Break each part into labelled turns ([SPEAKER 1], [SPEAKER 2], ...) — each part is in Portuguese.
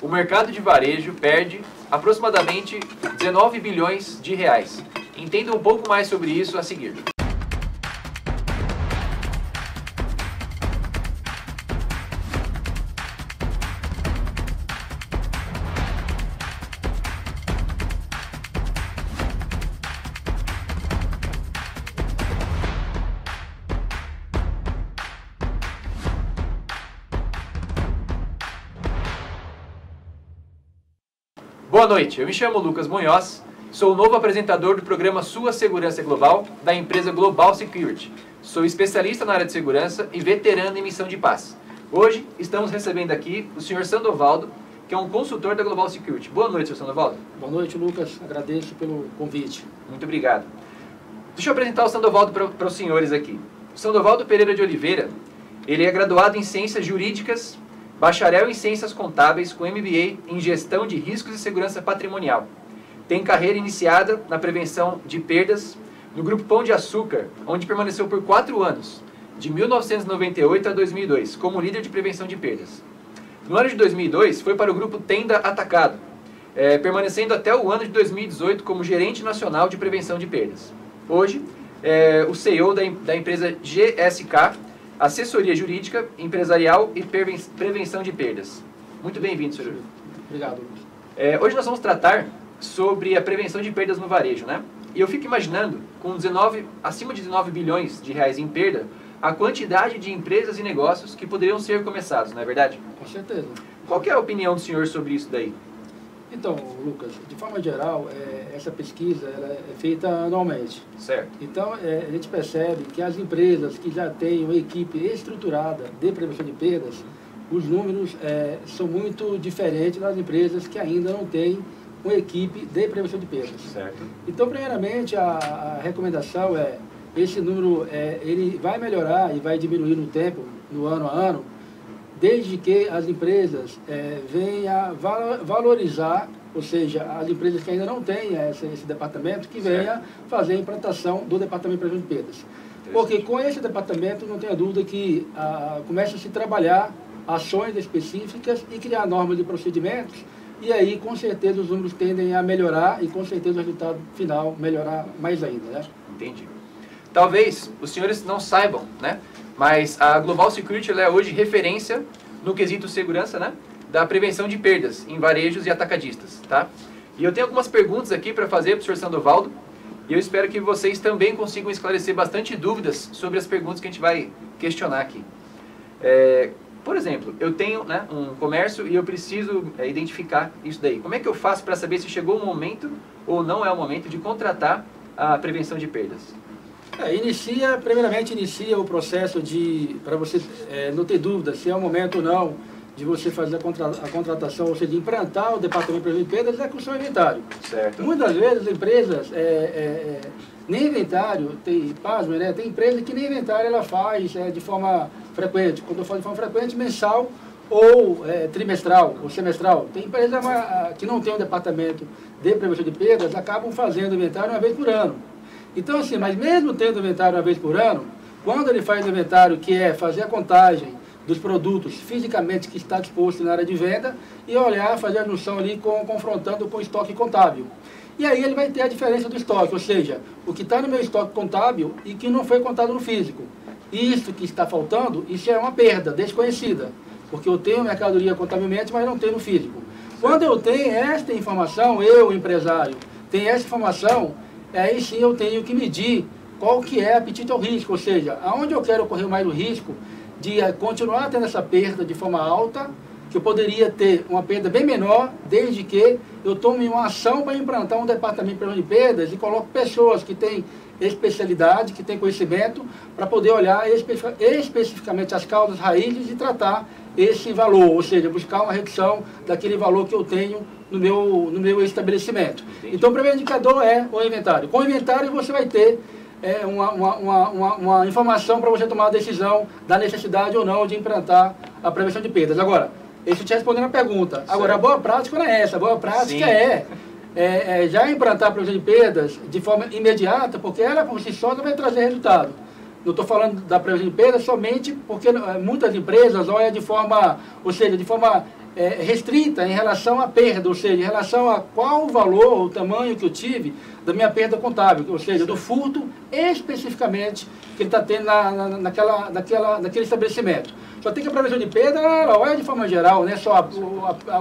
[SPEAKER 1] O mercado de varejo perde aproximadamente 19 bilhões de reais. Entenda um pouco mais sobre isso a seguir. Boa noite, eu me chamo Lucas Munhoz, sou o novo apresentador do programa Sua Segurança Global, da empresa Global Security. Sou especialista na área de segurança e veterano em missão de paz. Hoje estamos recebendo aqui o Sr. Sandovaldo, que é um consultor da Global Security. Boa noite, Sr. Sandovaldo.
[SPEAKER 2] Boa noite, Lucas. Agradeço pelo convite.
[SPEAKER 1] Muito obrigado. Deixa eu apresentar o Sandovaldo para os senhores aqui. O Sandovaldo Pereira de Oliveira, ele é graduado em Ciências Jurídicas, bacharel em Ciências Contábeis com MBA em Gestão de Riscos e Segurança Patrimonial. Tem carreira iniciada na prevenção de perdas no Grupo Pão de Açúcar, onde permaneceu por 4 anos, de 1998 a 2002, como líder de prevenção de perdas. No ano de 2002, foi para o Grupo Tenda Atacado, permanecendo até o ano de 2018 como gerente nacional de prevenção de perdas. Hoje, o CEO da empresa GSK, Assessoria Jurídica, Empresarial e Prevenção de Perdas. Muito bem-vindo, senhor.
[SPEAKER 2] Obrigado, Lucas.
[SPEAKER 1] Hoje nós vamos tratar sobre a prevenção de perdas no varejo, né? E eu fico imaginando, com acima de 19 bilhões de reais em perda, a quantidade de empresas e negócios que poderiam ser começados, não é verdade?
[SPEAKER 2] Com certeza.
[SPEAKER 1] Qual que é a opinião do senhor sobre isso daí?
[SPEAKER 2] Então, Lucas, de forma geral, essa pesquisa ela é feita anualmente.
[SPEAKER 1] Certo.
[SPEAKER 2] Então, a gente percebe que as empresas que já têm uma equipe estruturada de prevenção de perdas, os números são muito diferentes das empresas que ainda não têm uma equipe de prevenção de perdas.
[SPEAKER 1] Certo.
[SPEAKER 2] Então, primeiramente, a recomendação esse número ele vai melhorar e vai diminuir no tempo, no ano a ano, desde que as empresas venham a valorizar, ou seja, as empresas que ainda não têm esse departamento, que venha fazer a implantação do departamento de prevenção de perdas. Porque com esse departamento, não tenha dúvida que começa a se trabalhar ações específicas e criar normas de procedimentos, e aí, com certeza, os números tendem a melhorar e, com certeza, o resultado final melhorar mais ainda, né?
[SPEAKER 1] Entendi. Talvez os senhores não saibam, né? Mas a Global Security ela é hoje referência no quesito segurança, né? Da prevenção de perdas em varejos e atacadistas, tá? E eu tenho algumas perguntas aqui para fazer para o Sr. Sandovaldo, e eu espero que vocês também consigam esclarecer bastante dúvidas sobre as perguntas que a gente vai questionar aqui. Por exemplo, eu tenho, né, um comércio e eu preciso identificar isso daí. Como é que eu faço para saber se chegou o momento ou não é o momento de contratar a prevenção de perdas?
[SPEAKER 2] Primeiramente inicia o processo para você não ter dúvida se é o momento ou não de você fazer a contratação, ou seja, de implantar o departamento de prevenção de perdas com o seu inventário.
[SPEAKER 1] Certo.
[SPEAKER 2] Muitas vezes as empresas, nem inventário, tem empresa que nem inventário ela faz de forma frequente. Quando eu falo de forma frequente, mensal ou trimestral ou semestral. Tem empresas que não tem um departamento de prevenção de perdas, acabam fazendo inventário uma vez por ano. Então, assim, mas mesmo tendo inventário uma vez por ano, quando ele faz o inventário, que é fazer a contagem dos produtos fisicamente que está disposto na área de venda e olhar, fazer a junção ali confrontando com o estoque contábil. E aí ele vai ter a diferença do estoque, ou seja, o que está no meu estoque contábil e que não foi contado no físico. Isso que está faltando, isso é uma perda desconhecida, porque eu tenho mercadoria contabilmente, mas não tenho no físico. Quando eu tenho esta informação, eu, empresário, tenho essa informação, aí sim eu tenho que medir qual que é apetite ao risco, ou seja, aonde eu quero correr mais o risco de continuar tendo essa perda de forma alta, que eu poderia ter uma perda bem menor, desde que eu tome uma ação para implantar um departamento de prevenção de perdas e coloque pessoas que têm especialidade, que têm conhecimento, para poder olhar especificamente as causas raízes e tratar esse valor, ou seja, buscar uma redução daquele valor que eu tenho no meu estabelecimento.
[SPEAKER 1] Entendi.
[SPEAKER 2] Então, o primeiro indicador é o inventário. Com o inventário, você vai ter uma informação para você tomar a decisão da necessidade ou não de implantar a prevenção de perdas. Agora, isso te respondendo a pergunta.
[SPEAKER 1] Certo.
[SPEAKER 2] Agora, a boa prática não é essa. A boa prática já implantar a prevenção de perdas de forma imediata, porque ela por si só não vai trazer resultado. Não estou falando da prevenção de perdas somente porque muitas empresas olham de forma restrita em relação à perda, ou seja, em relação a qual o valor, o tamanho que eu tive da minha perda contábil, ou seja, do furto especificamente que ele está tendo naquele estabelecimento. Só tem que a prevenção de perda, ela olha de forma geral, não é só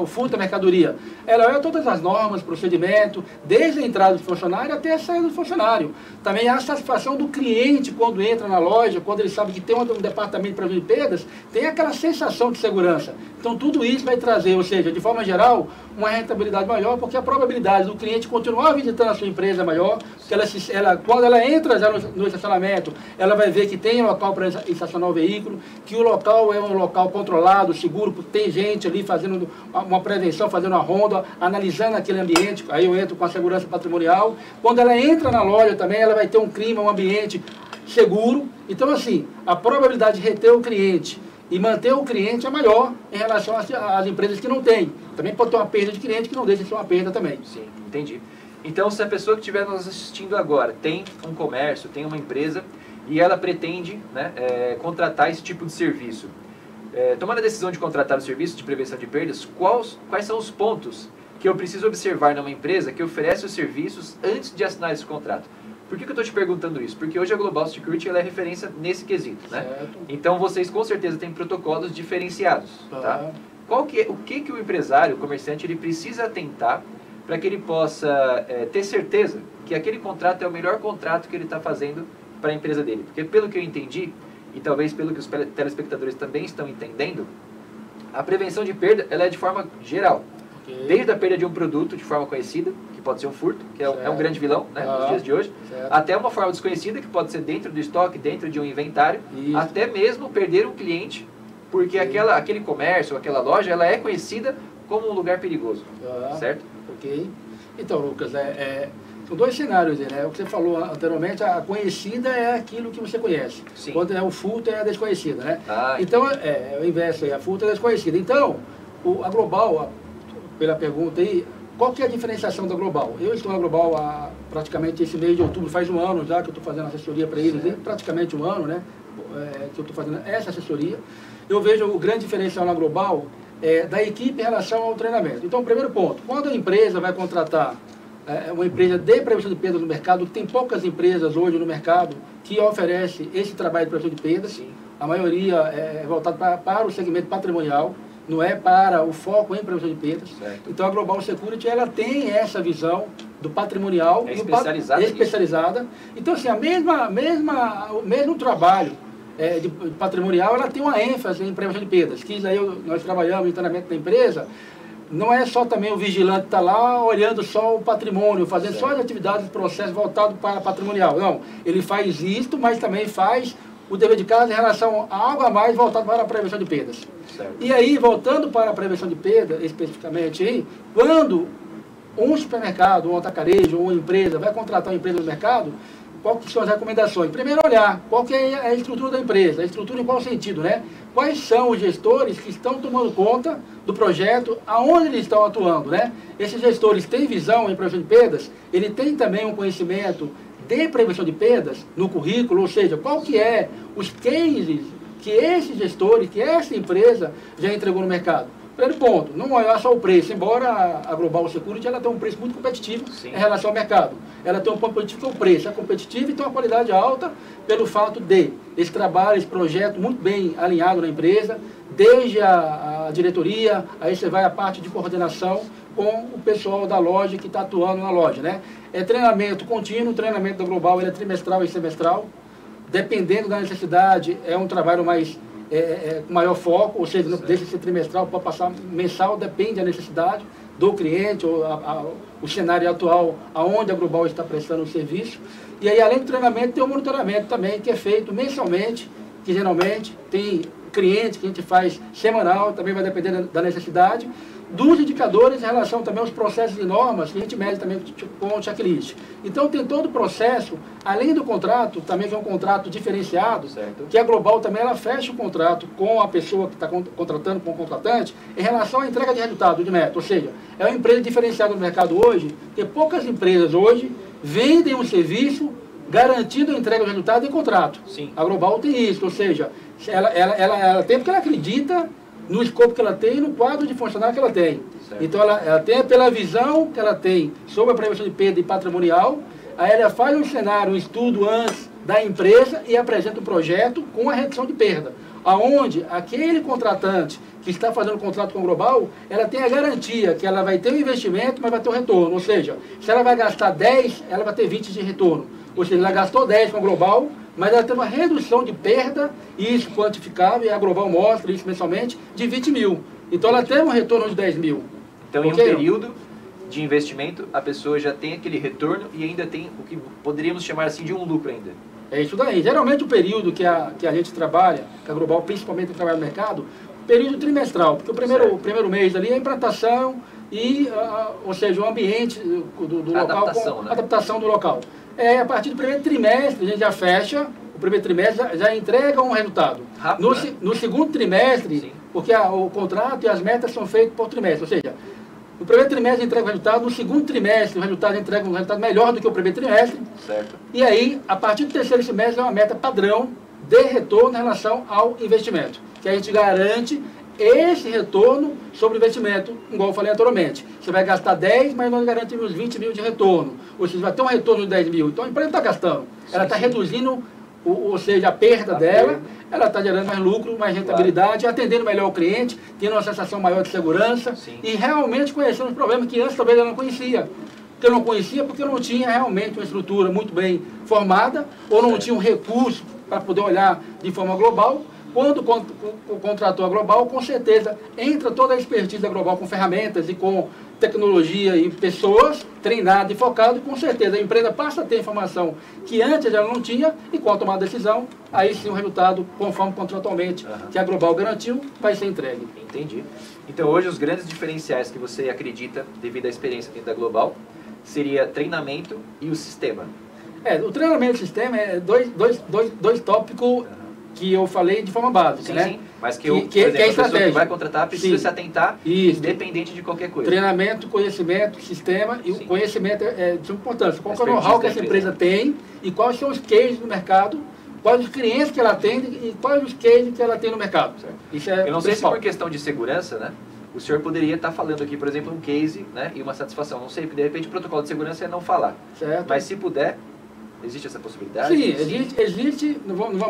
[SPEAKER 2] o furto da mercadoria. Ela olha todas as normas, procedimento, desde a entrada do funcionário até a saída do funcionário. Também a satisfação do cliente quando entra na loja, quando ele sabe que tem um departamento de prevenção de perdas, tem aquela sensação de segurança. Então tudo isso vai trazer, ou seja, de forma geral, uma rentabilidade maior, porque a probabilidade do cliente continuar visitando a sua empresa é maior, porque quando ela entra já no estacionamento, ela vai ver que tem local para estacionar o veículo, que o local é um local controlado, seguro, porque tem gente ali fazendo uma prevenção, fazendo uma ronda, analisando aquele ambiente, aí eu entro com a segurança patrimonial. Quando ela entra na loja também, ela vai ter um clima, um ambiente seguro. Então, assim, a probabilidade de reter o cliente e manter o cliente é maior em relação às empresas que não têm. Também pode ter uma perda de cliente que não deixa de ser uma perda também.
[SPEAKER 1] Sim, entendi. Então, se a pessoa que estiver nos assistindo agora tem um comércio, tem uma empresa e ela pretende, né, contratar esse tipo de serviço, tomando a decisão de contratar o serviço de prevenção de perdas, quais são os pontos que eu preciso observar numa empresa que oferece os serviços antes de assinar esse contrato? Por que eu estou te perguntando isso? Porque hoje a Global Security ela é referência nesse quesito, né?
[SPEAKER 2] Certo.
[SPEAKER 1] Então vocês com certeza têm protocolos diferenciados, tá? O que o empresário, o comerciante, ele precisa atentar para que ele possa ter certeza que aquele contrato é o melhor contrato que ele está fazendo para a empresa dele? Porque pelo que eu entendi, e talvez pelo que os telespectadores também estão entendendo, a prevenção de perda ela é de forma geral. Okay. Desde a perda de um produto de forma conhecida, que pode ser um furto, que é um grande vilão, né, nos dias de hoje, até uma forma desconhecida, que pode ser dentro do estoque, dentro de um inventário, até mesmo perder um cliente, porque aquele comércio, aquela loja, ela é conhecida como um lugar perigoso, certo?
[SPEAKER 2] Ok. Então, Lucas, são dois cenários, né? O que você falou anteriormente, a conhecida é aquilo que você conhece. Sim. Quando é o furto, é a desconhecida, né? Então, é o inverso, a furto é a desconhecida. Então, a Global, pela pergunta aí, qual que é a diferenciação da Global? Eu estou na Global há praticamente esse mês de outubro, faz um ano já que eu estou fazendo assessoria para eles, praticamente um ano, né? Que eu estou fazendo essa assessoria. Eu vejo o grande diferencial na Global da equipe em relação ao treinamento. Então, primeiro ponto, quando a empresa vai contratar uma empresa de prevenção de perdas no mercado, tem poucas empresas hoje no mercado que oferece esse trabalho de prevenção de perdas. Sim. A maioria é voltada para o segmento patrimonial, não é para o foco em prevenção de perdas. Certo. Então a Global Security ela tem essa visão do patrimonial especializada. Então assim, o mesmo trabalho de patrimonial, ela tem uma ênfase em prevenção de perdas. Que aí nós trabalhamos em treinamento da empresa. Não é só também o vigilante estar lá olhando só o patrimônio, fazendo só as atividades do processo voltado para patrimonial. Não, ele faz isto, mas também faz o dever de casa em relação a algo a mais voltado para a prevenção de perdas. Certo. E aí, voltando para a prevenção de perda, especificamente, aí, quando um supermercado, um atacarejo, ou uma empresa vai contratar uma empresa no mercado, quais são as recomendações? Primeiro, olhar qual que é a estrutura da empresa. A estrutura em qual sentido, né? Quais são os gestores que estão tomando conta do projeto, aonde eles estão atuando, né? Esses gestores têm visão em prevenção de perdas, ele tem também um conhecimento de prevenção de perdas no currículo, ou seja, qual que é os cases que esses gestores, que essa empresa já entregou no mercado. Primeiro ponto, não olhar só o preço, embora a Global Security ela tem um preço muito competitivo em relação ao mercado. Ela tem um ponto competitivo que é o preço, é competitivo e tem uma qualidade alta pelo fato de esse trabalho, esse projeto muito bem alinhado na empresa, desde a diretoria, aí você vai a parte de coordenação com o pessoal da loja que está atuando na loja, né? É treinamento contínuo, o treinamento da Global ele é trimestral e semestral, dependendo da necessidade, é um trabalho mais com maior foco, ou seja, não deixa de ser trimestral, pode passar mensal, depende da necessidade do cliente, ou o cenário atual, aonde a Global está prestando o serviço. E aí, além do treinamento, tem o monitoramento também, que é feito mensalmente, que geralmente tem clientes que a gente faz semanal, também vai depender da necessidade, dos indicadores em relação também aos processos e normas que a gente mede também com o checklist. Então tem todo o processo, além do contrato, também que é um contrato diferenciado, certo, que a Global também ela fecha o contrato com a pessoa que está contratando, com o contratante, em relação à entrega de resultado, de meta. Ou seja, é uma empresa diferenciada no mercado hoje, que poucas empresas hoje vendem um serviço garantindo a entrega de resultado em contrato. Sim. A Global tem isso, ou seja, ela tem porque ela acredita no escopo que ela tem e no quadro de funcionário que ela tem. Certo. Então, ela tem pela visão que ela tem sobre a prevenção de perda e patrimonial, aí ela faz um cenário, um estudo antes da empresa e apresenta um projeto com a redução de perda, aonde aquele contratante que está fazendo o contrato com a Global, ela tem a garantia que ela vai ter um investimento, mas vai ter um retorno. Ou seja, se ela vai gastar 10, ela vai ter 20 de retorno. Ou seja, ela gastou 10 com a Global, mas ela tem uma redução de perda, isso quantificável, e a Global mostra isso mensalmente, de 20 mil. Então ela tem um retorno de 10 mil.
[SPEAKER 1] Então, em um período de investimento, a pessoa já tem aquele retorno e ainda tem o que poderíamos chamar assim de um lucro ainda.
[SPEAKER 2] É isso daí. Geralmente o período que a gente trabalha, que a Global principalmente trabalha no mercado, período trimestral, porque o primeiro mês ali é a implantação e, ou seja, o ambiente do local,
[SPEAKER 1] adaptação, né?
[SPEAKER 2] Adaptação do local. A partir do primeiro trimestre a gente já fecha, o primeiro trimestre já entrega um resultado.
[SPEAKER 1] Rápido,
[SPEAKER 2] no segundo trimestre, sim, porque o contrato e as metas são feitos por trimestre, ou seja, no primeiro trimestre entrega o resultado, no segundo trimestre o resultado entrega um resultado melhor do que o primeiro trimestre.
[SPEAKER 1] Certo.
[SPEAKER 2] E aí, a partir do terceiro semestre é uma meta padrão de retorno em relação ao investimento, que a gente garante esse retorno sobre o investimento, igual eu falei anteriormente. Você vai gastar 10, mas nós garantimos 20 mil de retorno. Ou seja, vai ter um retorno de 10 mil. Então a empresa está gastando. Ela está reduzindo, ou seja, a perda dela, ela está gerando mais lucro, mais rentabilidade, atendendo melhor o cliente, tendo uma sensação maior de segurança, sim, e realmente conhecendo os problemas que antes talvez ela não conhecia. Porque eu não conhecia porque eu não tinha realmente uma estrutura muito bem formada, ou não tinha um recurso para poder olhar de forma global. Quando contratou a Global, com certeza entra toda a expertise da Global com ferramentas e com tecnologia e pessoas treinadas e focadas, e com certeza a empresa passa a ter informação que antes ela não tinha, e com a tomada de decisão, aí sim o resultado, conforme contratualmente, que a Global garantiu, vai ser entregue.
[SPEAKER 1] Entendi. Então hoje os grandes diferenciais que você acredita, devido à experiência dentro da Global, seria treinamento e o sistema.
[SPEAKER 2] O treinamento e o sistema é dois tópicos que eu falei de forma básica,
[SPEAKER 1] sim,
[SPEAKER 2] né?
[SPEAKER 1] Sim, mas
[SPEAKER 2] que é
[SPEAKER 1] a pessoa que vai contratar precisa se atentar,
[SPEAKER 2] isso,
[SPEAKER 1] independente de qualquer coisa.
[SPEAKER 2] Treinamento, conhecimento, sistema, e sim, o conhecimento é de importância. Qual é o know-how que essa empresa tem e quais são os cases no mercado, quais os clientes que ela atende e quais os cases que ela tem no mercado. Isso é
[SPEAKER 1] eu não sei se por questão de segurança, né? O senhor poderia estar falando aqui, por exemplo, um case, né, e uma satisfação. Não sei, porque de repente o protocolo de segurança é não falar.
[SPEAKER 2] Certo.
[SPEAKER 1] Mas se puder, existe essa possibilidade?
[SPEAKER 2] Sim, existe, não vamos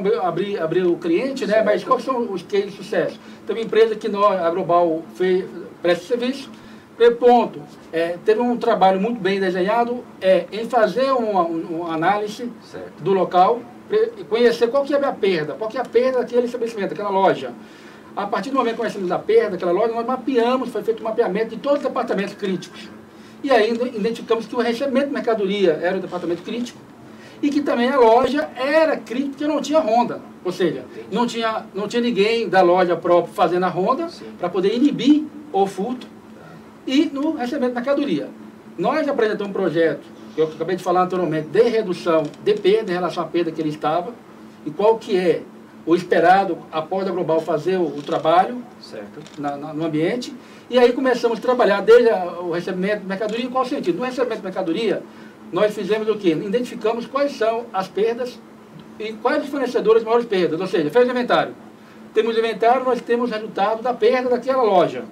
[SPEAKER 2] abrir o cliente, né? Mas quais são os cases de sucesso? Tem uma empresa que a Global presta serviço. Primeiro ponto, teve um trabalho muito bem desenhado em fazer uma análise do local, conhecer qual que é a perda, qual que é a perda daquele estabelecimento, daquela loja. A partir do momento que conhecemos a perda daquela loja, nós mapeamos, foi feito um mapeamento de todos os departamentos críticos. E aí identificamos que o recebimento de mercadoria era o departamento crítico, e que também a loja era crítica porque não tinha ronda. Ou seja, não tinha ninguém da loja própria fazendo a ronda para poder inibir o furto. E no recebimento de mercadoria. Nós apresentamos um projeto, que eu acabei de falar anteriormente, de redução de perda em relação à perda que ele estava, e qual que é o esperado após a Global fazer o trabalho no ambiente. E aí começamos a trabalhar desde o recebimento de mercadoria. Em qual sentido? No recebimento de mercadoria, nós fizemos o quê? Identificamos quais são as perdas e quais os fornecedores de maiores perdas. Ou seja, fez o inventário. Temos inventário, nós temos resultado da perda daquela loja.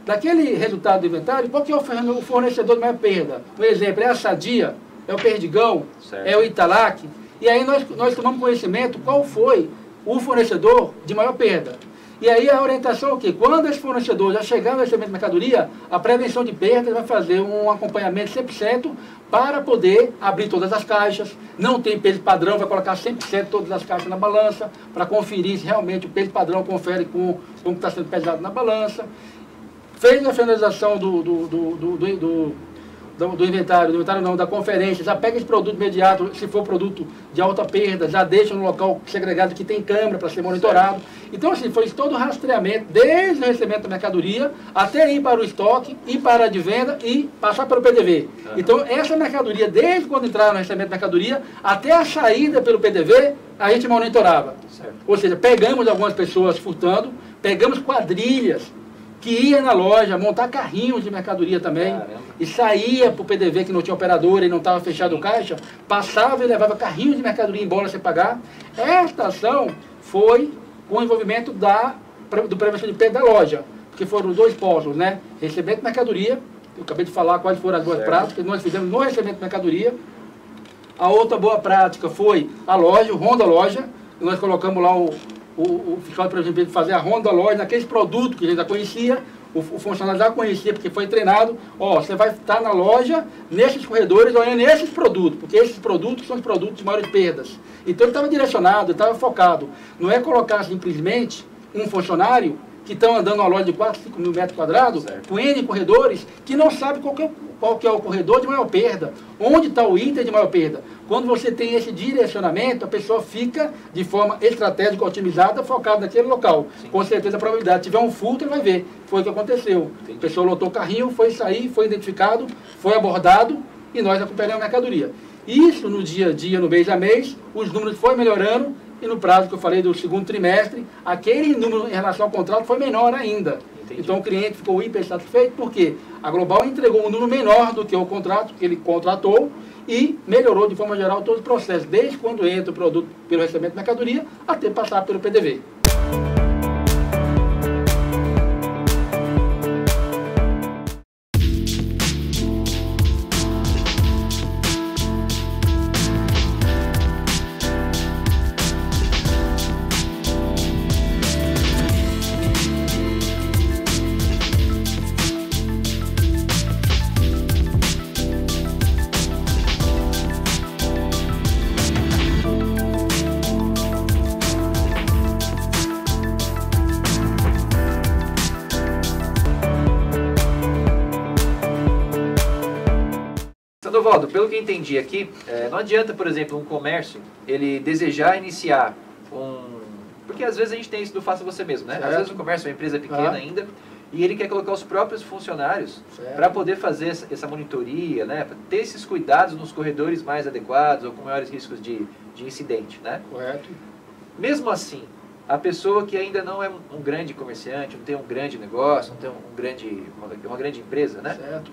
[SPEAKER 2] Daquele resultado do inventário, qual que é o fornecedor de maior perda? Por exemplo, é a Sadia, é o Perdigão, é o Italac. E aí nós tomamos conhecimento qual foi o fornecedor de maior perda. E aí a orientação é o quê? Quando esse fornecedor já chegar no recebimento de mercadoria, a prevenção de perdas vai fazer um acompanhamento 100% para poder abrir todas as caixas. Não tem peso padrão, vai colocar 100% todas as caixas na balança, para conferir se realmente o peso padrão confere com como está sendo pesado na balança. Fez a finalização do inventário não, da conferência, já pega esse produto imediato, se for produto de alta perda, já deixa no local segregado que tem câmera para ser monitorado. Então, assim, foi todo o rastreamento, desde o recebimento da mercadoria, até ir para o estoque, ir para a de venda e passar pelo PDV. Então, essa mercadoria, desde quando entrava no recebimento da mercadoria, até a saída pelo PDV, a gente monitorava. Ou seja, pegamos algumas pessoas furtando, pegamos quadrilhas que ia na loja montar carrinhos de mercadoria também, e saía para o PDV que não tinha operadora e não estava fechado o caixa, passava e levava carrinhos de mercadoria embora sem pagar. Esta ação foi com o envolvimento da do prevenção de perda da loja, porque foram os dois polos, né? Recebimento de mercadoria, eu acabei de falar quais foram as duas práticas, nós fizemos no recebimento de mercadoria. A outra boa prática foi a loja, o ronda loja, e nós colocamos lá o fiscal de prevenção de perda fazer a ronda loja naqueles produtos que a gente já conhecia, o funcionário já conhecia, porque foi treinado, ó, você vai estar na loja, nesses corredores, olhando esses produtos, porque esses produtos são os produtos de maiores perdas. Então ele estava direcionado, ele estava focado. Não é colocar simplesmente um funcionário que estão andando uma loja de 4, 5 mil metros quadrados, certo, com N corredores, que não sabe qual que é o corredor de maior perda, onde está o item de maior perda. Quando você tem esse direcionamento, a pessoa fica de forma estratégica, otimizada, focada naquele local. Sim. Com certeza a probabilidade, se tiver um furto, ele vai ver. Foi o que aconteceu. Entendi. A pessoa lotou o carrinho, foi sair, foi identificado, foi abordado e nós acompanhamos a mercadoria. Isso no dia a dia, no mês a mês, os números foram melhorando e no prazo que eu falei do segundo trimestre, aquele número em relação ao contrato foi menor ainda. Entendi. Então o cliente ficou hiper satisfeito porque a Global entregou um número menor do que o contrato que ele contratou e melhorou de forma geral todo o processo, desde quando entra o produto pelo recebimento de mercadoria até passar pelo PDV.
[SPEAKER 1] Sandovaldo, pelo que eu entendi aqui, não adianta, por exemplo, um comércio, ele desejar iniciar porque às vezes a gente tem isso do faça você mesmo, né? Às vezes o comércio é uma empresa pequena ainda, e ele quer colocar os próprios funcionários para poder fazer essa monitoria, né? Pra ter esses cuidados nos corredores mais adequados ou com maiores riscos de incidente, né?
[SPEAKER 2] Correto.
[SPEAKER 1] Mesmo assim, a pessoa que ainda não é um grande comerciante, não tem um grande negócio, não tem uma grande empresa, né?
[SPEAKER 2] Certo.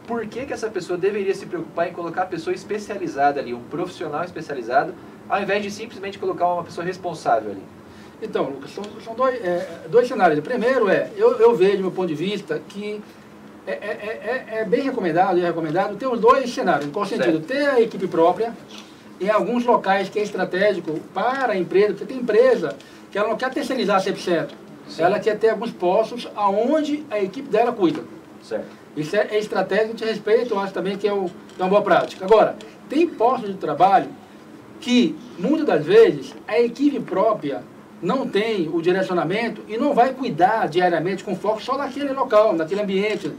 [SPEAKER 1] Por que essa pessoa deveria se preocupar em colocar a pessoa especializada ali, um profissional especializado, ao invés de simplesmente colocar uma pessoa responsável ali?
[SPEAKER 2] Então, Lucas, são dois cenários. O primeiro eu vejo, do meu ponto de vista, que é bem recomendado e recomendado ter os dois cenários. Em qual sentido? Ter a equipe própria em alguns locais que é estratégico para a empresa, porque tem empresa que ela não quer terceirizar 100%. Sim. Ela quer ter alguns postos aonde a equipe dela cuida.
[SPEAKER 1] Certo.
[SPEAKER 2] Isso é estratégico de respeito, eu acho também que é uma boa prática. Agora, tem postos de trabalho que, muitas das vezes, a equipe própria não tem o direcionamento e não vai cuidar diariamente com foco só naquele local, naquele ambiente.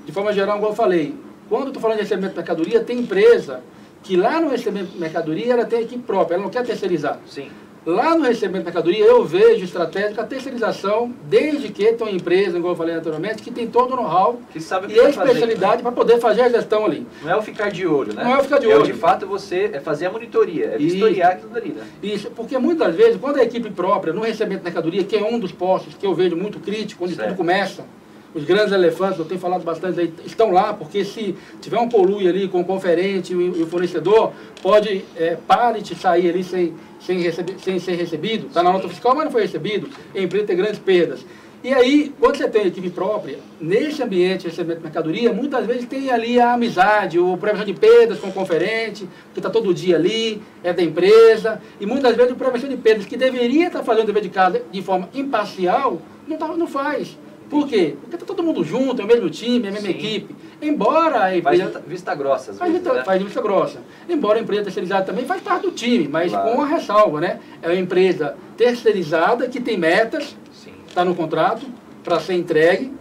[SPEAKER 2] De forma geral, como eu falei, quando eu estou falando de recebimento de mercadoria, tem empresa que lá no recebimento de mercadoria ela tem equipe própria, ela não quer terceirizar.
[SPEAKER 1] Sim.
[SPEAKER 2] Lá no recebimento de mercadoria, eu vejo estratégica a terceirização, desde que tem uma empresa, como eu falei anteriormente, que tem todo o know-how e a especialidade para poder fazer a gestão ali.
[SPEAKER 1] Não é o ficar de olho, né?
[SPEAKER 2] Não é o ficar de olho.
[SPEAKER 1] De fato, você fazer a monitoria, vistoriar aquilo dali, né?
[SPEAKER 2] Isso, porque muitas vezes, quando a equipe própria, no recebimento de mercadoria, que é um dos postos que eu vejo muito crítico, onde tudo começa, os grandes elefantes, eu tenho falado bastante aí, estão lá, porque se tiver um conluio ali com o conferente e o fornecedor, pode pallet sair ali sem ser recebido, está na nota fiscal, mas não foi recebido, a empresa tem grandes perdas. E aí, quando você tem equipe própria, nesse ambiente de recebimento de mercadoria, muitas vezes tem ali a amizade, o prevenção de perdas com o conferente, que está todo dia ali, é da empresa, e muitas vezes o prevenção de perdas, que deveria estar fazendo o dever de casa de forma imparcial, não faz. Por quê? Porque está todo mundo junto, é o mesmo time, é a mesma equipe. Embora a empresa...
[SPEAKER 1] Faz vista grossa, às
[SPEAKER 2] vezes,
[SPEAKER 1] né?
[SPEAKER 2] Faz vista grossa. Embora a empresa terceirizada também faz parte do time, mas com a ressalva, né? É uma empresa terceirizada que tem metas, está no contrato, para ser entregue,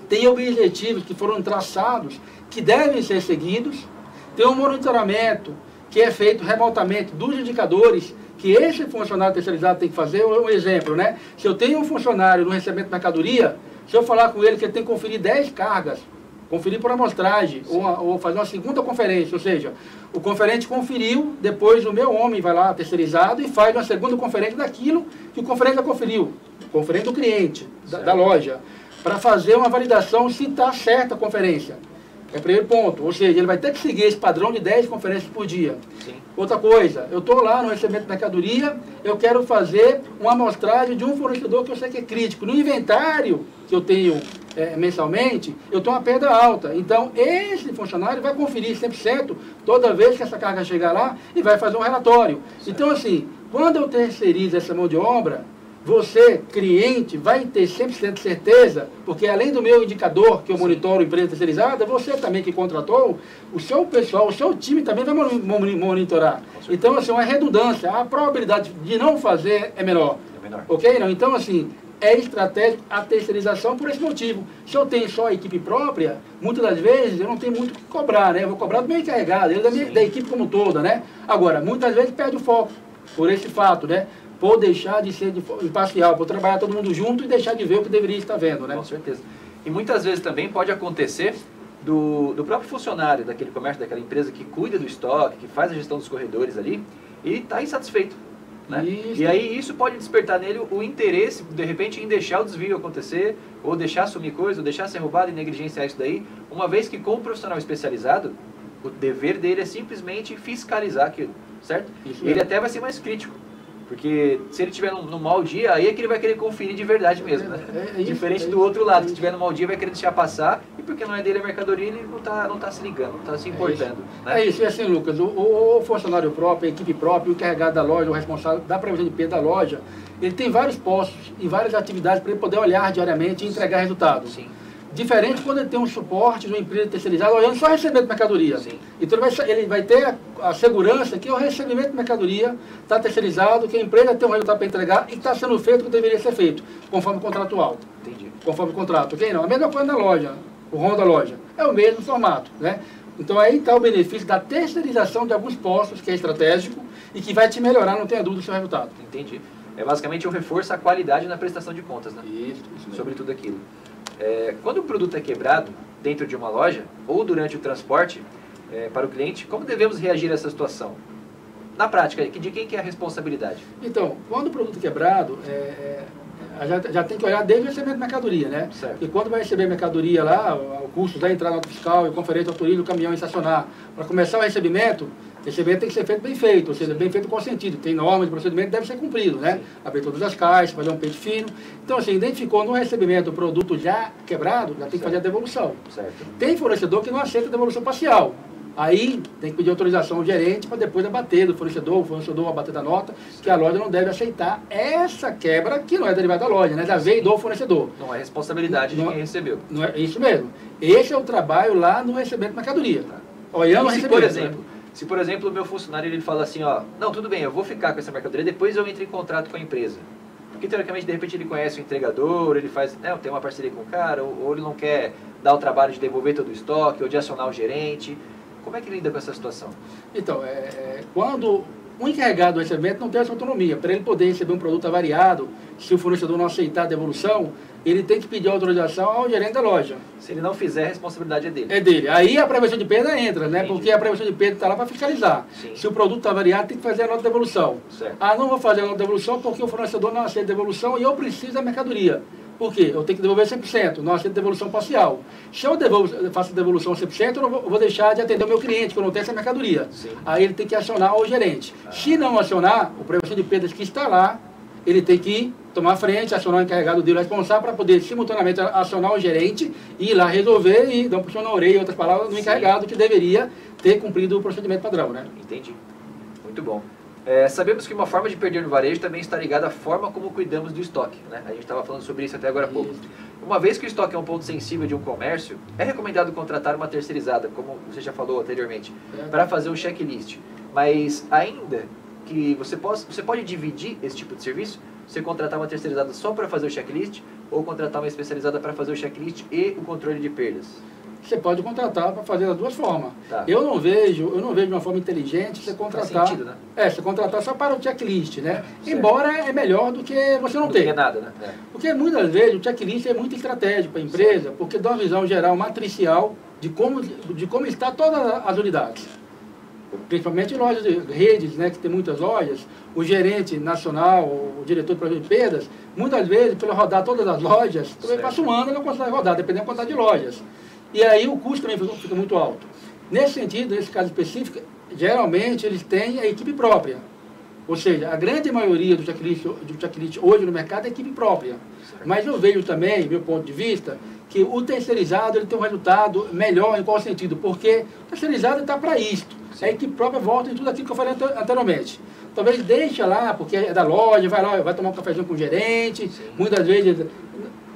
[SPEAKER 2] tem objetivos que foram traçados, que devem ser seguidos, tem um monitoramento que é feito remotamente dos indicadores que esse funcionário terceirizado tem que fazer. Um exemplo, né? Se eu tenho um funcionário no recebimento de mercadoria, se eu falar com ele que ele tem que conferir 10 cargas, conferir por amostragem, ou fazer uma segunda conferência, ou seja, o conferente conferiu, depois o meu homem vai lá, terceirizado, e faz uma segunda conferência daquilo que o conferente já conferiu, conferente do cliente, da loja, para fazer uma validação se está certa a conferência. É o primeiro ponto. Ou seja, ele vai ter que seguir esse padrão de 10 conferências por dia.
[SPEAKER 1] Sim.
[SPEAKER 2] Outra coisa, eu estou lá no recebimento de mercadoria, eu quero fazer uma amostragem de um fornecedor que eu sei que é crítico. No inventário que eu tenho mensalmente, eu estou uma perda alta. Então, esse funcionário vai conferir 100% toda vez que essa carga chegar lá e vai fazer um relatório. Certo. Então, assim, quando eu terceirizo essa mão de obra, você, cliente, vai ter 100% de certeza, porque além do meu indicador, que eu monitoro empresa terceirizada, você também que contratou, o seu pessoal, o seu time também vai monitorar. Então, assim, uma redundância, a probabilidade de não fazer é menor. Ok? Não? Então, assim, é estratégico a terceirização por esse motivo. Se eu tenho só a equipe própria, muitas das vezes eu não tenho muito o que cobrar, né? Eu vou cobrar do meu encarregado, ele da equipe como toda, né? Agora, muitas vezes perde o foco por esse fato, né? Por deixar de ser imparcial, por trabalhar todo mundo junto e deixar de ver o que deveria estar vendo, né?
[SPEAKER 1] Com certeza. E muitas vezes também pode acontecer do próprio funcionário daquele comércio, daquela empresa que cuida do estoque, que faz a gestão dos corredores ali, e está insatisfeito. Né? E aí isso pode despertar nele o interesse, de repente, em deixar o desvio acontecer, ou deixar sumir coisa, ou deixar ser roubado e negligenciar isso daí, uma vez que com o profissional especializado, o dever dele é simplesmente fiscalizar aquilo, certo? Ele até vai ser mais crítico. Porque se ele estiver num mau dia, aí é que ele vai querer conferir de verdade mesmo, né? Diferente do outro lado, se estiver num mau dia, vai querer deixar passar, e porque não é dele a mercadoria, ele não tá se ligando, não está se importando. Né?
[SPEAKER 2] É isso, e assim, Lucas, o funcionário próprio, a equipe própria, o encarregado da loja, o responsável da previsão de perda da loja, ele tem vários postos e várias atividades para ele poder olhar diariamente e entregar resultado.
[SPEAKER 1] Sim.
[SPEAKER 2] Diferente quando ele tem um suporte de uma empresa terceirizada, olhando só recebimento de mercadoria.
[SPEAKER 1] Sim.
[SPEAKER 2] Então ele vai ter a segurança que o recebimento de mercadoria está terceirizado, que a empresa tem um resultado para entregar e está sendo feito o que deveria ser feito, conforme o contratual.
[SPEAKER 1] Entendi. Conforme
[SPEAKER 2] o contrato. Ok? Não, a mesma coisa na loja, o ROM da loja. É o mesmo formato. Né? Então aí está o benefício da terceirização de alguns postos, que é estratégico e que vai te melhorar, não tenha dúvida, do seu resultado.
[SPEAKER 1] Entendi. É basicamente um reforço à qualidade na prestação de contas, né?
[SPEAKER 2] Isso mesmo.
[SPEAKER 1] Sobre tudo aquilo. Quando o produto é quebrado dentro de uma loja ou durante o transporte para o cliente, como devemos reagir a essa situação? Na prática, de quem que é a responsabilidade?
[SPEAKER 2] Então, quando o produto é quebrado, já tem que olhar desde o recebimento de mercadoria, né?
[SPEAKER 1] Certo.
[SPEAKER 2] E quando vai receber mercadoria lá, o custo da entrada no fiscal, e conferência autoriza o caminhão a estacionar. Para começar o recebimento tem que ser feito bem feito, ou seja, bem feito com sentido. Tem normas de procedimento que deve ser cumprido, né? Sim. Abrir todas as caixas, fazer um pente fino. Então, assim, identificou no recebimento o produto já quebrado, já tem que fazer a devolução.
[SPEAKER 1] Certo.
[SPEAKER 2] Tem fornecedor que não aceita a devolução parcial. Aí tem que pedir autorização ao gerente para depois abater do fornecedor, o fornecedor abater da nota, que a loja não deve aceitar essa quebra que não é derivada da loja, né? Já veio do fornecedor.
[SPEAKER 1] Não é responsabilidade de quem recebeu.
[SPEAKER 2] Não é isso mesmo. Esse é o trabalho lá no recebimento de mercadoria. Olhando o recebimento.
[SPEAKER 1] Se, por exemplo, o meu funcionário ele fala assim, ó, não, tudo bem, eu vou ficar com essa mercadoria, depois eu entro em contrato com a empresa. Porque, teoricamente, de repente ele conhece o entregador, ele faz, tem uma parceria com o cara, ou ele não quer dar o trabalho de devolver todo o estoque, ou de acionar o gerente. Como é que lida com essa situação?
[SPEAKER 2] Então, quando o encarregado do recebimento não tem essa autonomia, para ele poder receber um produto avariado, se o fornecedor não aceitar a devolução, ele tem que pedir autorização ao gerente da loja.
[SPEAKER 1] Se ele não fizer, a responsabilidade é dele.
[SPEAKER 2] É dele. Aí a prevenção de perda entra, né?
[SPEAKER 1] Entendi.
[SPEAKER 2] Porque a prevenção de perda está lá para fiscalizar.
[SPEAKER 1] Sim.
[SPEAKER 2] Se o produto está avariado, tem que fazer a nota de devolução.
[SPEAKER 1] Certo.
[SPEAKER 2] Ah, não vou fazer a nota de devolução porque o fornecedor não aceita a devolução e eu preciso da mercadoria. Por quê? Eu tenho que devolver 100%, não aceito devolução parcial. Se eu faço devolução 100%, eu não vou deixar de atender o meu cliente, que eu não tenho essa mercadoria.
[SPEAKER 1] Sim.
[SPEAKER 2] Aí ele tem que acionar o gerente. Se não acionar, o prevenção de perdas que está lá, ele tem que tomar frente, acionar o encarregado dele responsável para poder simultaneamente acionar o gerente e ir lá resolver e dar um puxão na orelha, em outras palavras, no encarregado que deveria ter cumprido o procedimento padrão, né?
[SPEAKER 1] Entendi. Muito bom. Sabemos que uma forma de perder no varejo também está ligada à forma como cuidamos do estoque, né? A gente estava falando sobre isso até agora há pouco. Uma vez que o estoque é um ponto sensível de um comércio, é recomendado contratar uma terceirizada, como você já falou anteriormente, para fazer o checklist. Mas ainda que você pode dividir esse tipo de serviço, você contratar uma terceirizada só para fazer o checklist, ou contratar uma especializada para fazer o checklist e o controle de perdas?
[SPEAKER 2] Você pode contratar para fazer das duas formas.
[SPEAKER 1] Tá.
[SPEAKER 2] Eu não vejo de uma forma inteligente você contratar.
[SPEAKER 1] Faz sentido, né?
[SPEAKER 2] Você contratar só para o checklist, né?
[SPEAKER 1] Certo.
[SPEAKER 2] Embora é melhor do que você não ter.
[SPEAKER 1] Não tem nada, né?
[SPEAKER 2] Porque muitas vezes o checklist é muito estratégico para a empresa, certo, porque dá uma visão geral matricial de como está todas as unidades. Principalmente em lojas de redes, né, que tem muitas lojas, o gerente nacional, o diretor de projeto de perdas, muitas vezes, para rodar todas as lojas, passa um ano e não consegue rodar, dependendo da quantidade de lojas. E aí o custo também fica muito alto. Nesse sentido, nesse caso específico, geralmente eles têm a equipe própria. Ou seja, a grande maioria do checklist hoje no mercado é equipe própria. Certo. Mas eu vejo também, meu ponto de vista, que o terceirizado ele tem um resultado melhor em qual sentido? Porque o terceirizado está para isto. Sim. A equipe própria volta em tudo aquilo que eu falei anteriormente. Talvez deixa lá, porque é da loja, vai lá, vai tomar um cafezinho com o gerente, sim, muitas vezes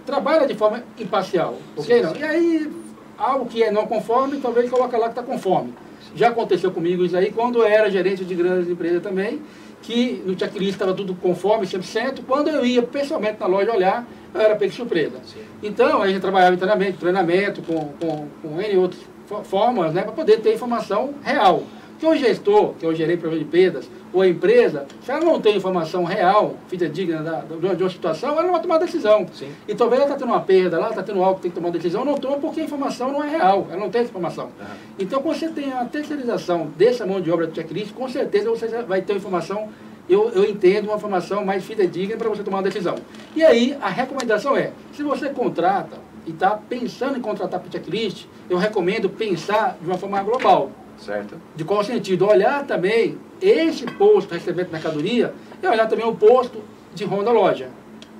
[SPEAKER 2] trabalha de forma imparcial. Ok? Sim, sim. E aí, algo que é não conforme, talvez coloca lá que está conforme. Sim. Já aconteceu comigo isso aí, quando eu era gerente de grandes empresas também, que no checklist estava tudo conforme, 100%, quando eu ia pessoalmente na loja olhar, eu era pego de surpresa. Sim. Então, a gente trabalhava internamente, treinamento, com N outras formas, né, para poder ter informação real. Que o gestor, que é o gerente de problema de perdas, ou a empresa, se ela não tem informação real, fidedigna de uma situação, ela não vai tomar decisão. Sim. E talvez ela está tendo uma perda lá, está tendo algo que tem que tomar decisão, não toma porque a informação não é real, ela não tem essa informação. Uhum. Então, quando você tem a terceirização dessa mão de obra do checklist, com certeza você vai ter uma informação, eu entendo, uma informação mais fidedigna para você tomar uma decisão. E aí, a recomendação é, se você contrata e está pensando em contratar para o checklist, eu recomendo pensar de uma forma global. Certo. De qual sentido? Olhar também esse posto de recebimento de mercadoria e olhar também o posto de Honda Loja,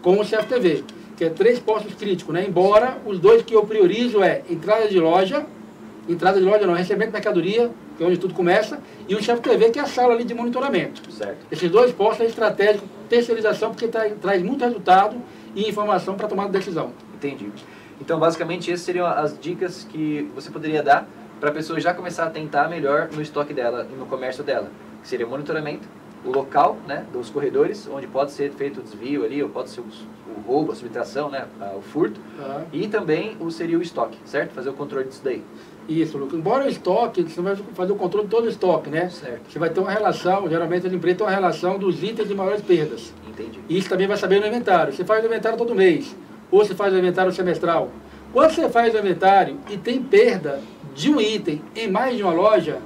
[SPEAKER 2] com o CFTV, que é 3 postos críticos, né? Embora os 2 que eu priorizo é entrada de loja não, recebimento de mercadoria, que é onde tudo começa, e o CFTV, que é a sala ali de monitoramento. Certo. Esses 2 postos é estratégico, terceirização, porque traz muito resultado e informação para tomar decisão.
[SPEAKER 1] Entendi. Então, basicamente, essas seriam as dicas que você poderia dar para a pessoa já começar a tentar melhor no estoque dela e no comércio dela, que seria o monitoramento, o local, né, dos corredores, onde pode ser feito o desvio ali, ou pode ser o roubo, a subtração, né, o furto, e também seria o estoque, certo? Fazer o controle disso daí.
[SPEAKER 2] Isso, Lucas. Embora o estoque, você vai fazer o controle de todo o estoque, né? Certo. Você vai ter uma relação, geralmente as empresas têm uma relação dos itens de maiores perdas. Entendi. E isso também vai saber no inventário. Você faz o inventário todo mês, ou você faz o inventário semestral. Quando você faz o inventário e tem perda de um item em mais de uma loja,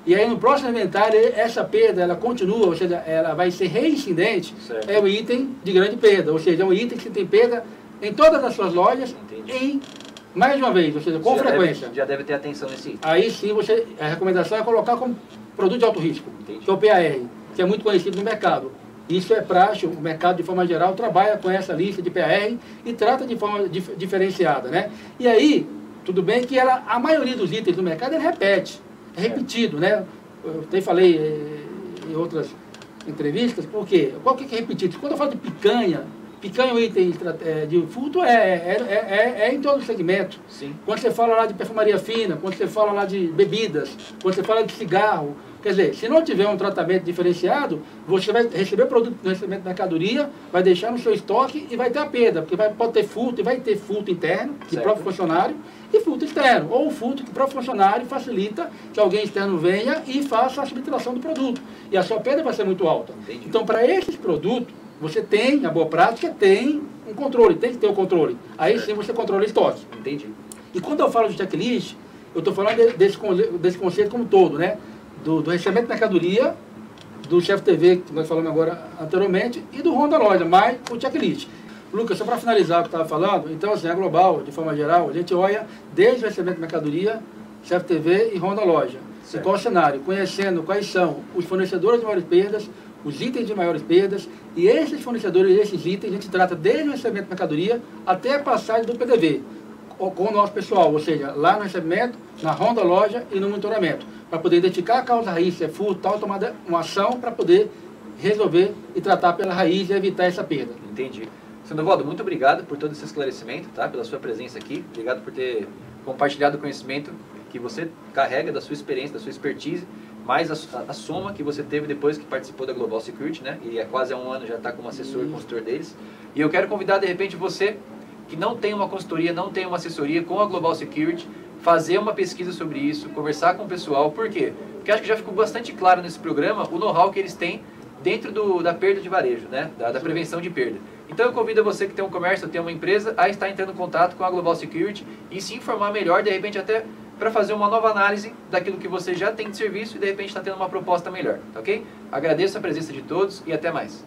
[SPEAKER 2] e aí no próximo inventário essa perda ela continua, ou seja, ela vai ser reincidente, certo, é um item de grande perda, ou seja, é um item que tem perda em todas as suas lojas, entendi, em mais de uma vez, ou seja, com frequência.
[SPEAKER 1] Já deve ter atenção nesse item.
[SPEAKER 2] Aí sim, a recomendação é colocar como produto de alto risco, entendi, que é o PAR, que é muito conhecido no mercado. Isso é prático, o mercado de forma geral trabalha com essa lista de PAR e trata de forma diferenciada, né? E aí, tudo bem que a maioria dos itens do mercado ele repete, é repetido, né? Eu até falei em outras entrevistas, por quê? Qual que é repetido? Quando eu falo de picanha é um item de furto, é em todo o segmento. Sim. Quando você fala lá de perfumaria fina, quando você fala lá de bebidas, quando você fala de cigarro, quer dizer, se não tiver um tratamento diferenciado, você vai receber produto no recebimento de mercadoria, vai deixar no seu estoque e vai ter a perda, porque pode ter furto, e vai ter furto interno, de certo, próprio funcionário, e furto externo, ou o furto que o próprio funcionário facilita que alguém externo venha e faça a subtração do produto. E a sua perda vai ser muito alta. Entendi. Então, para esses produtos, você tem, a boa prática, tem um controle, tem que ter o controle. Aí sim você controla o estoque. Entendi. E quando eu falo de checklist, eu estou falando desse conceito como todo, né? Do recebimento de mercadoria, do CFTV, que nós falamos agora anteriormente, e do Honda Loja, mais o checklist. Lucas, só para finalizar o que eu estava falando, então assim, a Global, de forma geral, a gente olha desde o recebimento de mercadoria, CFTV e Honda Loja. Certo. Em qual cenário? Conhecendo quais são os fornecedores de maiores perdas, os itens de maiores perdas, e esses fornecedores, esses itens, a gente trata desde o recebimento de mercadoria até a passagem do PDV, com o nosso pessoal, ou seja, lá no recebimento, na Honda Loja e no monitoramento, para poder identificar a causa raiz, se é furto, tal, tomar uma ação para poder resolver e tratar pela raiz e evitar essa perda.
[SPEAKER 1] Entendi. Sandovaldo, muito obrigado por todo esse esclarecimento, tá? Pela sua presença aqui, obrigado por ter compartilhado o conhecimento que você carrega da sua experiência, da sua expertise, mais a soma que você teve depois que participou da Global Security, né? E há quase 1 ano já está como assessor e consultor deles. E eu quero convidar, de repente, você que não tem uma consultoria, não tem uma assessoria com a Global Security, fazer uma pesquisa sobre isso, conversar com o pessoal. Por quê? Porque acho que já ficou bastante claro nesse programa o know-how que eles têm dentro da perda de varejo, né? Da prevenção de perda. Então eu convido você que tem um comércio, tem uma empresa, a estar entrando em contato com a Global Security e se informar melhor, de repente até para fazer uma nova análise daquilo que você já tem de serviço e de repente está tendo uma proposta melhor, tá ok? Agradeço a presença de todos e até mais.